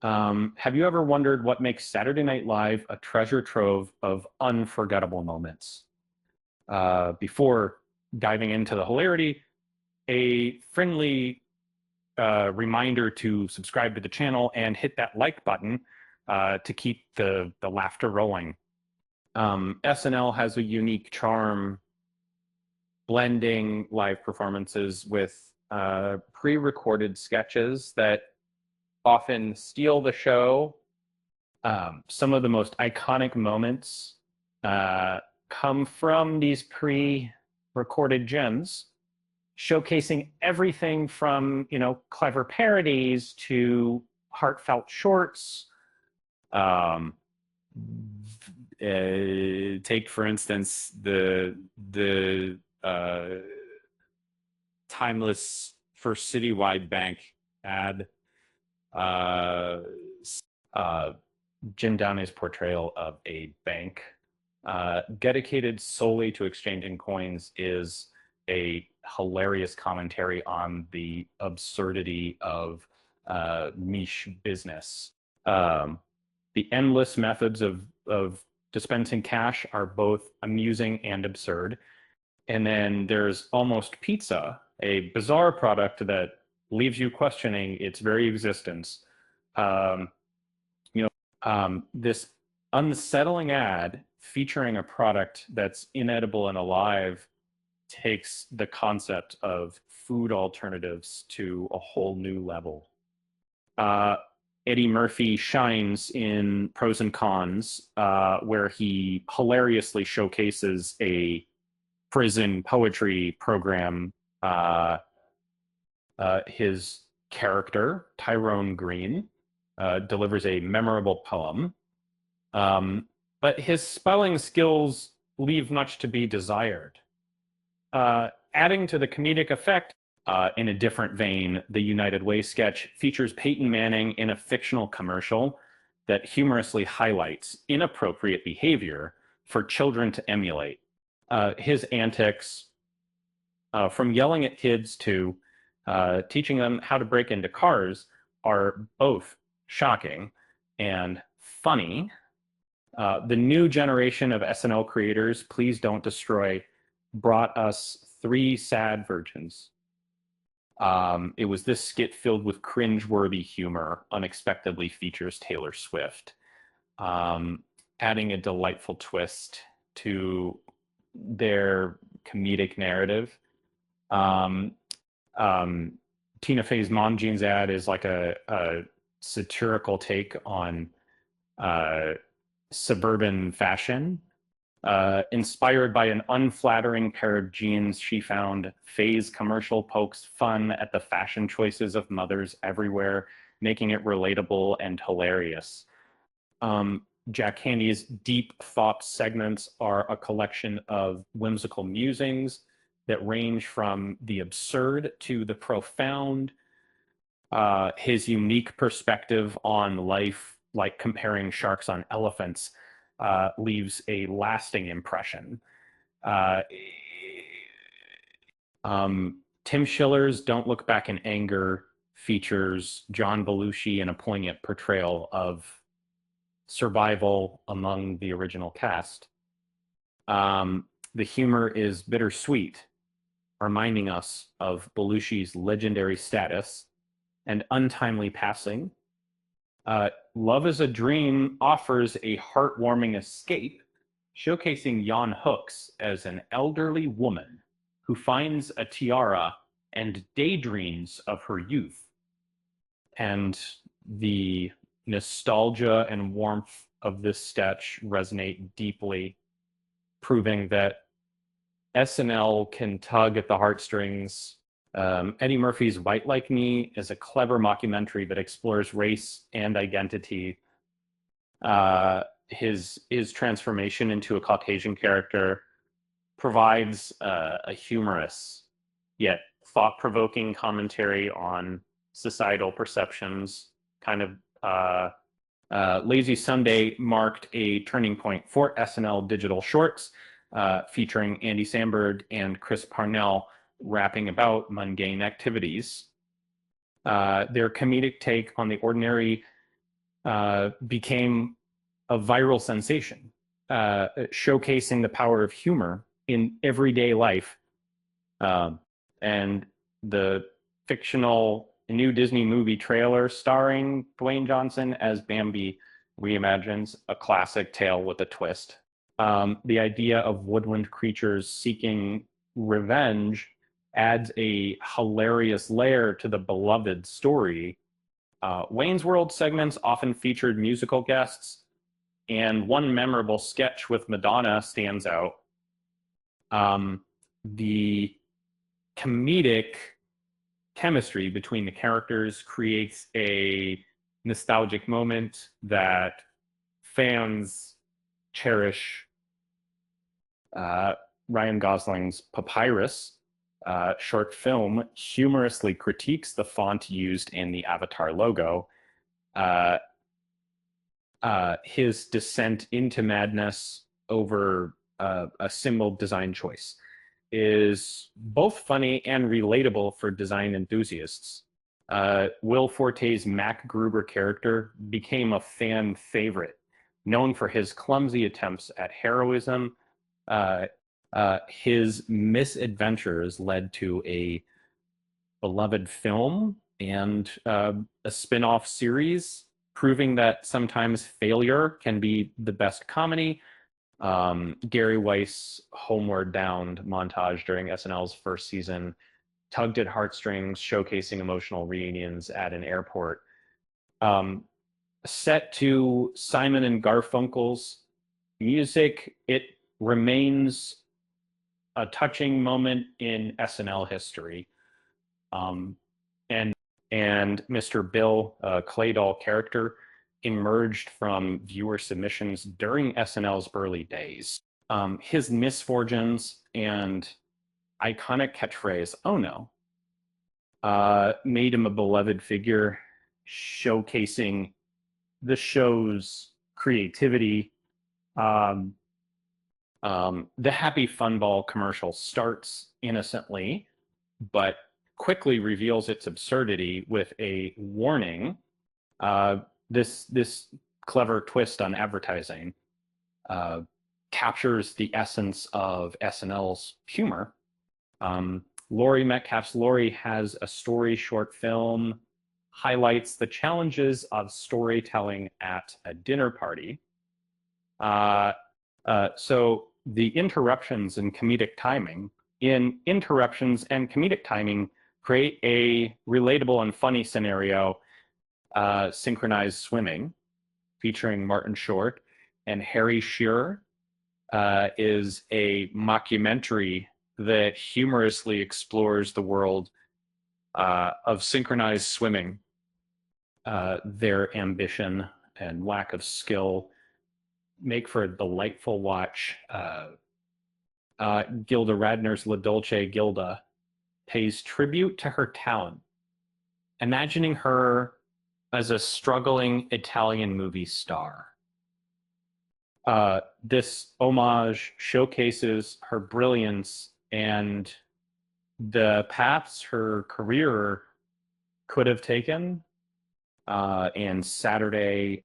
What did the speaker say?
Have you ever wondered what makes Saturday Night Live a treasure trove of unforgettable moments? Before diving into the hilarity, a friendly reminder to subscribe to the channel and hit that like button to keep the laughter rolling. SNL has a unique charm blending live performances with pre-recorded sketches that often steal the show. Some of the most iconic moments come from these pre-recorded gems, showcasing everything from clever parodies to heartfelt shorts. Um, Take for instance the timeless First Citywide Bank ad. Uh, uh, Jim Downey's portrayal of a bank dedicated solely to exchanging coins is a hilarious commentary on the absurdity of niche business. The endless methods of dispensing cash are both amusing and absurd. And then there's Almost Pizza, a bizarre product that leaves you questioning its very existence. Um, this unsettling ad featuring a product that's inedible and alive takes the concept of food alternatives to a whole new level. Uh, Eddie Murphy shines in Pros and Cons, where he hilariously showcases a prison poetry program. His character, Tyrone Green, delivers a memorable poem, but his spelling skills leave much to be desired. Adding to the comedic effect, in a different vein, the United Way sketch features Peyton Manning in a fictional commercial that humorously highlights inappropriate behavior for children to emulate. His antics, from yelling at kids to teaching them how to break into cars, are both shocking and funny. The new generation of SNL creators, Please Don't Destroy, brought us three sad virgins. It was this skit filled with cringe-worthy humor, unexpectedly features Taylor Swift, adding a delightful twist to their comedic narrative. Um, Tina Fey's Mom Jeans ad is like a satirical take on suburban fashion. Inspired by an unflattering pair of jeans she found, Fey's commercial pokes fun at the fashion choices of mothers everywhere, making it relatable and hilarious. Jack Handy's deep thought segments are a collection of whimsical musings that range from the absurd to the profound. His unique perspective on life, like comparing sharks on elephants, leaves a lasting impression. Uh, Tim Schiller's Don't Look Back in Anger features John Belushi in a poignant portrayal of survival among the original cast. The humor is bittersweet, reminding us of Belushi's legendary status and untimely passing. Love is a Dream offers a heartwarming escape, showcasing Jan Hooks as an elderly woman who finds a tiara and daydreams of her youth. And the nostalgia and warmth of this sketch resonate deeply, proving that SNL can tug at the heartstrings. Eddie Murphy's White Like Me is a clever mockumentary that explores race and identity. His transformation into a Caucasian character provides a humorous yet thought-provoking commentary on societal perceptions. Kind of Lazy Sunday marked a turning point for SNL digital shorts, featuring Andy Samberg and Chris Parnell rapping about mundane activities. Their comedic take on the ordinary became a viral sensation, showcasing the power of humor in everyday life. Um, and the fictional new Disney movie trailer starring Dwayne Johnson as Bambi reimagines a classic tale with a twist. The idea of woodland creatures seeking revenge adds a hilarious layer to the beloved story. Wayne's World segments often featured musical guests, and one memorable sketch with Madonna stands out. The comedic chemistry between the characters creates a nostalgic moment that fans cherish. Ryan Gosling's Papyrus short film humorously critiques the font used in the Avatar logo. Uh, his descent into madness over a symbol design choice is both funny and relatable for design enthusiasts. Will Forte's Mac Gruber character became a fan favorite, known for his clumsy attempts at heroism. Uh, his misadventures led to a beloved film and a spin-off series, proving that sometimes failure can be the best comedy. Gary Weiss' Homeward Bound montage during SNL's first season tugged at heartstrings, showcasing emotional reunions at an airport. Um, Set to Simon and Garfunkel's music, it remains a touching moment in SNL history. Um, and Mr. Bill Claydoll character emerged from viewer submissions during SNL's early days. His misfortunes and iconic catchphrase, "Oh no," made him a beloved figure, showcasing the show's creativity. Um, the Happy Fun Ball commercial starts innocently, but quickly reveals its absurdity with a warning. This clever twist on advertising uh, captures the essence of SNL's humor. Laurie Metcalf's Laurie has a story short film, highlights the challenges of storytelling at a dinner party. So the interruptions and comedic timing create a relatable and funny scenario, synchronized swimming, featuring Martin Short and Harry Shearer, is a mockumentary that humorously explores the world of synchronized swimming, their ambition and lack of skill make for a delightful watch. Gilda Radner's La Dolce Gilda pays tribute to her talent, imagining her as a struggling Italian movie star. This homage showcases her brilliance and the paths her career could have taken. And Saturday